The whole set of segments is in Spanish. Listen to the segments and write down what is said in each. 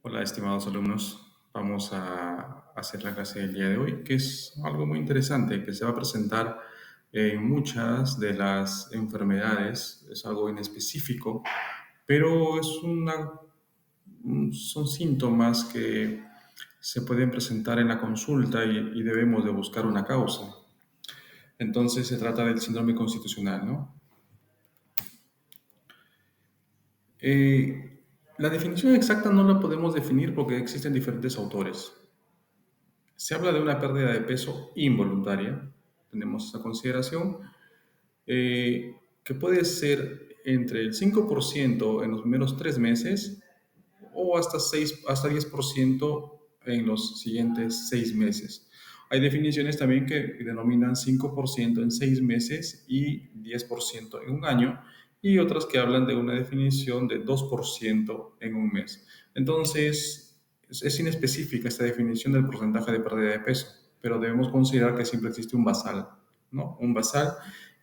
Hola, estimados alumnos. Vamos a hacer la clase del día de hoy, que es algo muy interesante, que se va a presentar en muchas de las enfermedades. Es algo inespecífico, pero son síntomas que se pueden presentar en la consulta y debemos de buscar una causa. Entonces se trata del síndrome constitucional, ¿no? La definición exacta no la podemos definir porque existen diferentes autores. Se habla de una pérdida de peso involuntaria, tenemos esa consideración, que puede ser entre el 5% en los primeros 3 meses o hasta 10% en los siguientes 6 meses. Hay definiciones también que denominan 5% en 6 meses y 10% en un año, y otras que hablan de una definición de 2% en un mes. Entonces, es inespecífica esta definición del porcentaje de pérdida de peso, pero debemos considerar que siempre existe un basal, ¿no? Un basal,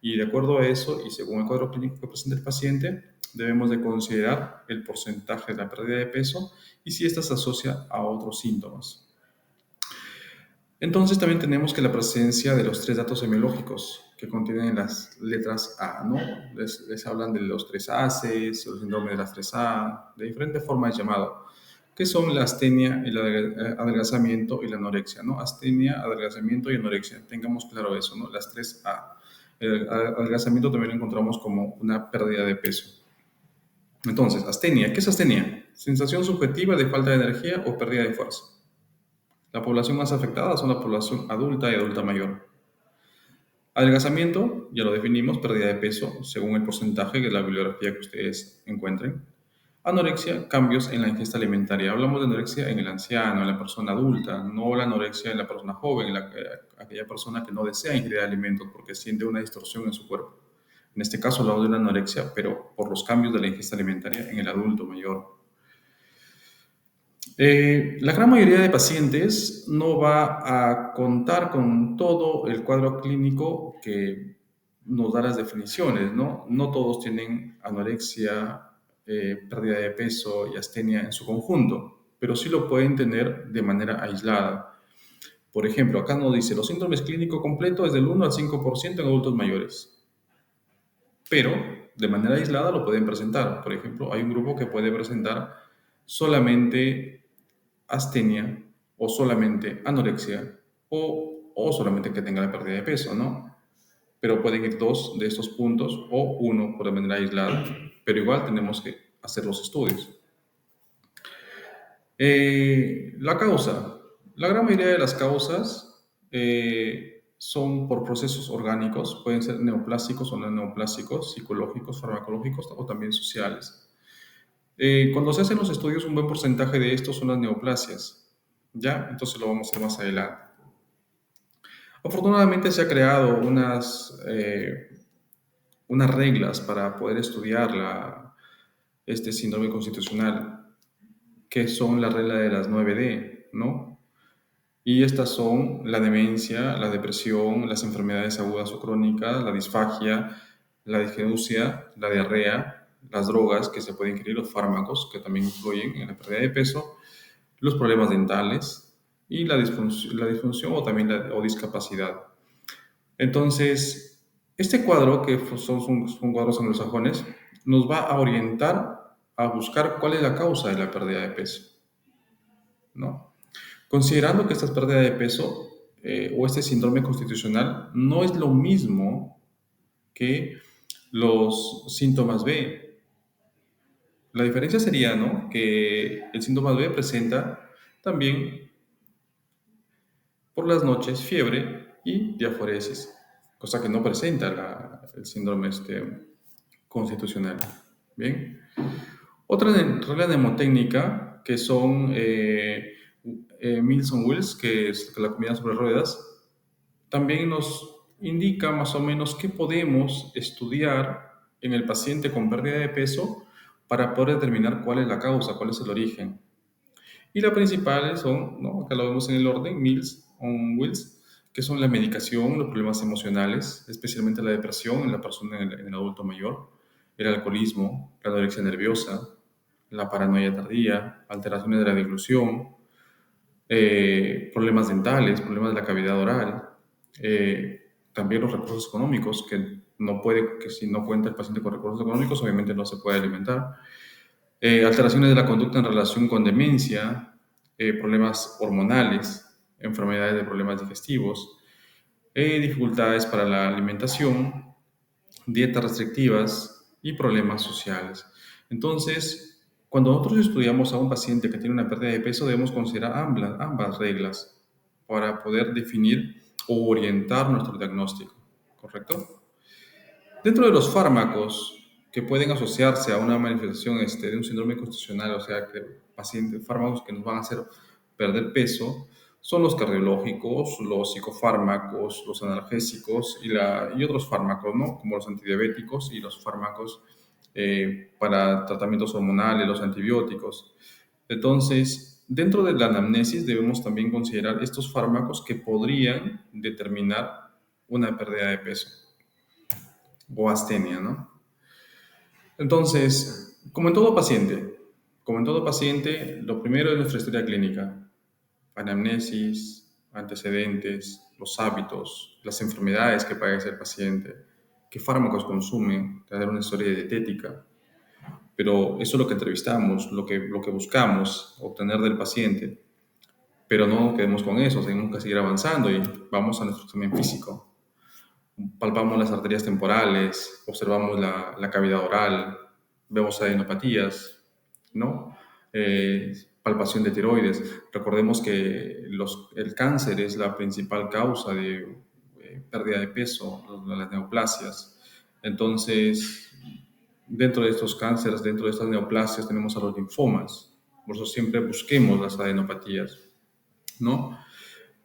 y de acuerdo a eso, y según el cuadro clínico que presenta el paciente, debemos de considerar el porcentaje de la pérdida de peso y si ésta se asocia a otros síntomas. Entonces también tenemos que la presencia de los tres datos semiológicos que contienen las letras A, ¿no? Les hablan de los tres A's, el síndrome de las tres A, de diferentes formas llamado, que son la astenia, el adelgazamiento y la anorexia, ¿no? Astenia, adelgazamiento y anorexia. Tengamos claro eso, ¿no? Las tres A. El adelgazamiento también lo encontramos como una pérdida de peso. Entonces, astenia. ¿Qué es astenia? Sensación subjetiva de falta de energía o pérdida de fuerza. La población más afectada son la población adulta y adulta mayor. Adelgazamiento, ya lo definimos, pérdida de peso según el porcentaje de la bibliografía que ustedes encuentren. Anorexia, cambios en la ingesta alimentaria. Hablamos de anorexia en el anciano, en la persona adulta, no la anorexia en la persona joven, aquella persona que no desea ingerir alimentos porque siente una distorsión en su cuerpo. En este caso hablamos de una anorexia, pero por los cambios de la ingesta alimentaria en el adulto mayor. La gran mayoría de pacientes no va a contar con todo el cuadro clínico que nos da las definiciones, ¿no? No todos tienen anorexia, pérdida de peso y astenia en su conjunto, pero sí lo pueden tener de manera aislada. Por ejemplo, acá nos dice, los síntomas clínicos completos es del 1 al 5% en adultos mayores, pero de manera aislada lo pueden presentar. Por ejemplo, hay un grupo que puede presentar solamente astenia o solamente anorexia o solamente que tenga la pérdida de peso, ¿no? Pero pueden ir dos de estos puntos o uno por de manera aislada, pero igual tenemos que hacer los estudios. La causa. La gran mayoría de las causas son por procesos orgánicos, pueden ser neoplásicos o no neoplásicos, psicológicos, farmacológicos o también sociales. Cuando se hacen los estudios, un buen porcentaje de estos son las neoplasias, ¿ya? Entonces lo vamos a ver más adelante. Afortunadamente se ha creado unas reglas para poder estudiar este síndrome constitucional, que son la regla de las 9D, ¿no? Y estas son la demencia, la depresión, las enfermedades agudas o crónicas, la disfagia, la disgenusia, la diarrea, las drogas que se pueden ingerir, los fármacos que también influyen en la pérdida de peso, los problemas dentales y la disfunción o también o discapacidad. Entonces, este cuadro, que son cuadros anglosajones, nos va a orientar a buscar cuál es la causa de la pérdida de peso, ¿no? Considerando que esta pérdida de peso o este síndrome constitucional no es lo mismo que los síntomas B. La diferencia sería, ¿no?, que el síntoma B presenta también por las noches fiebre y diaforesis, cosa que no presenta el síndrome constitucional. Bien. Otra regla mnemotécnica que son Mills-Wills, que es la comida sobre ruedas, también nos indica más o menos qué podemos estudiar en el paciente con pérdida de peso para poder determinar cuál es la causa, cuál es el origen. Y las principales son, ¿no?, acá lo vemos en el orden, Mills-Wills, que son la medicación, los problemas emocionales, especialmente la depresión en la persona, en el adulto mayor, el alcoholismo, la anorexia nerviosa, la paranoia tardía, alteraciones de la deglución, problemas dentales, problemas de la cavidad oral, también los recursos económicos, que si no cuenta el paciente con recursos económicos, obviamente no se puede alimentar. Alteraciones de la conducta en relación con demencia, problemas hormonales, enfermedades de problemas digestivos, dificultades para la alimentación, dietas restrictivas y problemas sociales. Entonces, cuando nosotros estudiamos a un paciente que tiene una pérdida de peso, debemos considerar ambas reglas para poder definir o orientar nuestro diagnóstico, ¿correcto? Dentro de los fármacos que pueden asociarse a una manifestación de un síndrome constitucional, o sea, fármacos que nos van a hacer perder peso, son los cardiológicos, los psicofármacos, los analgésicos y otros fármacos, ¿no? Como los antidiabéticos y los fármacos para tratamientos hormonales, los antibióticos. Entonces, dentro de la anamnesis debemos también considerar estos fármacos que podrían determinar una pérdida de peso o astenia, ¿no? Entonces, como en todo paciente, lo primero es nuestra historia clínica, anamnesis, antecedentes, los hábitos, las enfermedades que padece el paciente, qué fármacos consume, tener una historia dietética. Pero eso es lo que entrevistamos, lo que buscamos obtener del paciente. Pero no nos quedemos con eso, tenemos que seguir avanzando y vamos a nuestro examen físico. Palpamos las arterias temporales, observamos la cavidad oral, vemos adenopatías, ¿no? Palpación de tiroides. Recordemos que el cáncer es la principal causa de pérdida de peso, las neoplasias. Entonces, dentro de estos cánceres, dentro de estas neoplasias, tenemos a los linfomas. Por eso siempre busquemos las adenopatías, ¿no?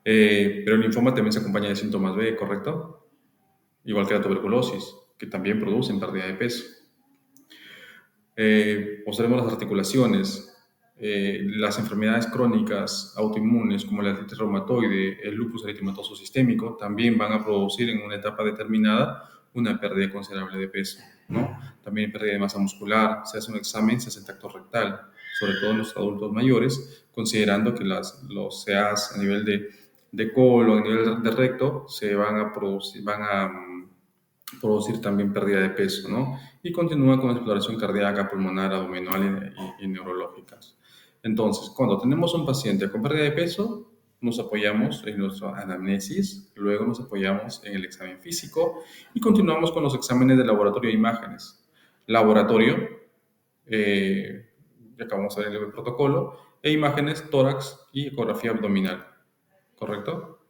Pero el linfoma también se acompaña de síntomas B, ¿correcto? Igual que la tuberculosis, que también producen pérdida de peso. Observemos las articulaciones, las enfermedades crónicas autoinmunes como la artritis reumatoide, el lupus eritematoso sistémico, también van a producir en una etapa determinada una pérdida considerable de peso, ¿no? También pérdida de masa muscular, se hace un examen, se hace el tacto rectal, sobre todo en los adultos mayores, considerando que los CAs a nivel de colon, a nivel de recto, se van a producir también pérdida de peso, ¿no? Y continúa con exploración cardíaca, pulmonar, abdominal y neurológicas. Entonces, cuando tenemos un paciente con pérdida de peso, nos apoyamos en nuestra anamnesis, luego nos apoyamos en el examen físico y continuamos con los exámenes de laboratorio de imágenes. Laboratorio, ya acabamos de ver el protocolo, e imágenes tórax y ecografía abdominal, ¿correcto?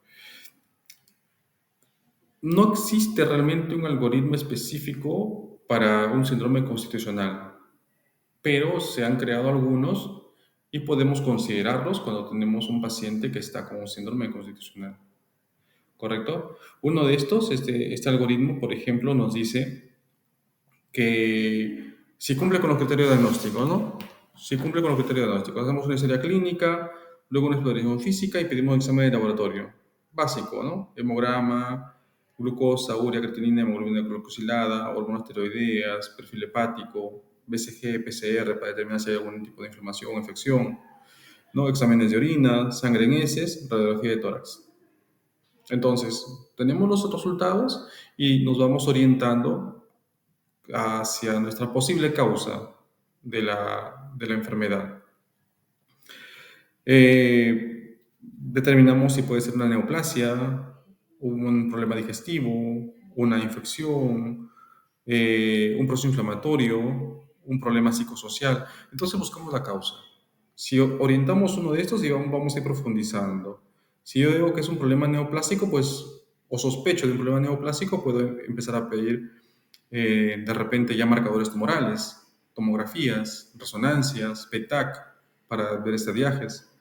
No existe realmente un algoritmo específico para un síndrome constitucional, pero se han creado algunos y podemos considerarlos cuando tenemos un paciente que está con un síndrome constitucional. ¿Correcto? Uno de estos, este algoritmo, por ejemplo, nos dice que si cumple con los criterios diagnósticos, ¿no? Si cumple con los criterios diagnósticos, hacemos una historia clínica, luego una exploración física y pedimos un examen de laboratorio. Básico, ¿no? Hemograma, glucosa, urea, creatinina, hemoglobina glucosilada, hormonas tiroideas, perfil hepático, BCG, PCR para determinar si hay algún tipo de inflamación o infección, ¿no? Exámenes de orina, sangre en heces, radiografía de tórax. Entonces, tenemos los resultados y nos vamos orientando hacia nuestra posible causa de la enfermedad. Determinamos si puede ser una neoplasia, un problema digestivo, una infección, un proceso inflamatorio, un problema psicosocial. Entonces buscamos la causa. Si orientamos uno de estos, vamos a ir profundizando. Si yo digo que es un problema neoplásico, pues, o sospecho de un problema neoplásico, puedo empezar a pedir de repente ya marcadores tumorales, tomografías, resonancias, PET-TAC para ver estadiajes.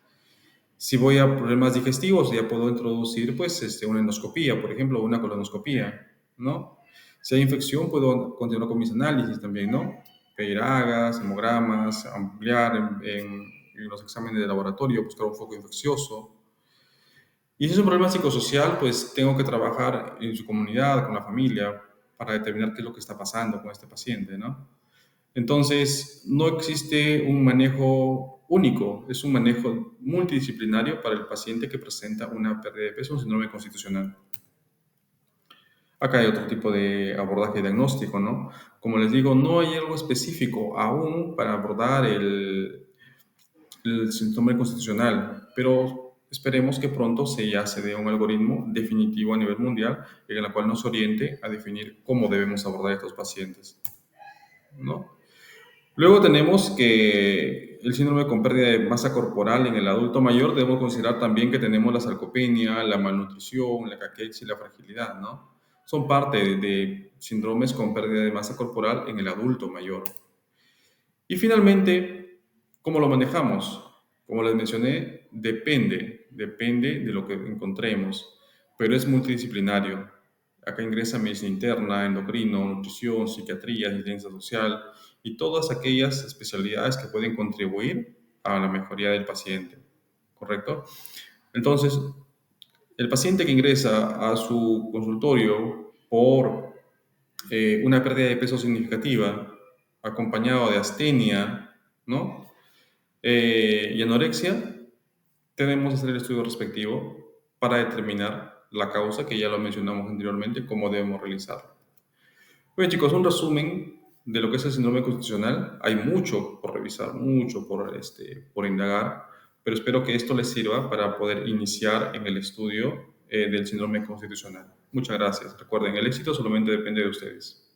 Si voy a problemas digestivos, ya puedo introducir pues, una endoscopía, por ejemplo, una colonoscopía, ¿no? Si hay infección, puedo continuar con mis análisis también, ¿no? Pedir agas, hemogramas, ampliar en los exámenes de laboratorio, buscar un foco infeccioso. Y si es un problema psicosocial, pues tengo que trabajar en su comunidad, con la familia, para determinar qué es lo que está pasando con este paciente, ¿no? Entonces, no existe un manejo único, es un manejo multidisciplinario para el paciente que presenta una pérdida de peso, un síndrome constitucional. Acá hay otro tipo de abordaje diagnóstico, ¿no? Como les digo, no hay algo específico aún para abordar el síndrome constitucional, pero esperemos que pronto ya se dé un algoritmo definitivo a nivel mundial en el cual nos oriente a definir cómo debemos abordar a estos pacientes, ¿no? Luego tenemos que el síndrome con pérdida de masa corporal en el adulto mayor, debemos considerar también que tenemos la sarcopenia, la malnutrición, la caquexia y la fragilidad, ¿no? Son parte de síndromes con pérdida de masa corporal en el adulto mayor. Y finalmente, ¿cómo lo manejamos? Como les mencioné, depende de lo que encontremos, pero es multidisciplinario. Acá ingresa medicina interna, endocrino, nutrición, psiquiatría, asistencia social y todas aquellas especialidades que pueden contribuir a la mejoría del paciente, ¿correcto? Entonces, el paciente que ingresa a su consultorio por una pérdida de peso significativa, acompañado de astenia, ¿no? Y anorexia, tenemos que hacer el estudio respectivo para determinar la causa, que ya lo mencionamos anteriormente, cómo debemos realizarlo. Bien, chicos, un resumen de lo que es el síndrome constitucional. Hay mucho por revisar, mucho por indagar, pero espero que esto les sirva para poder iniciar en el estudio del síndrome constitucional. Muchas gracias. Recuerden, el éxito solamente depende de ustedes.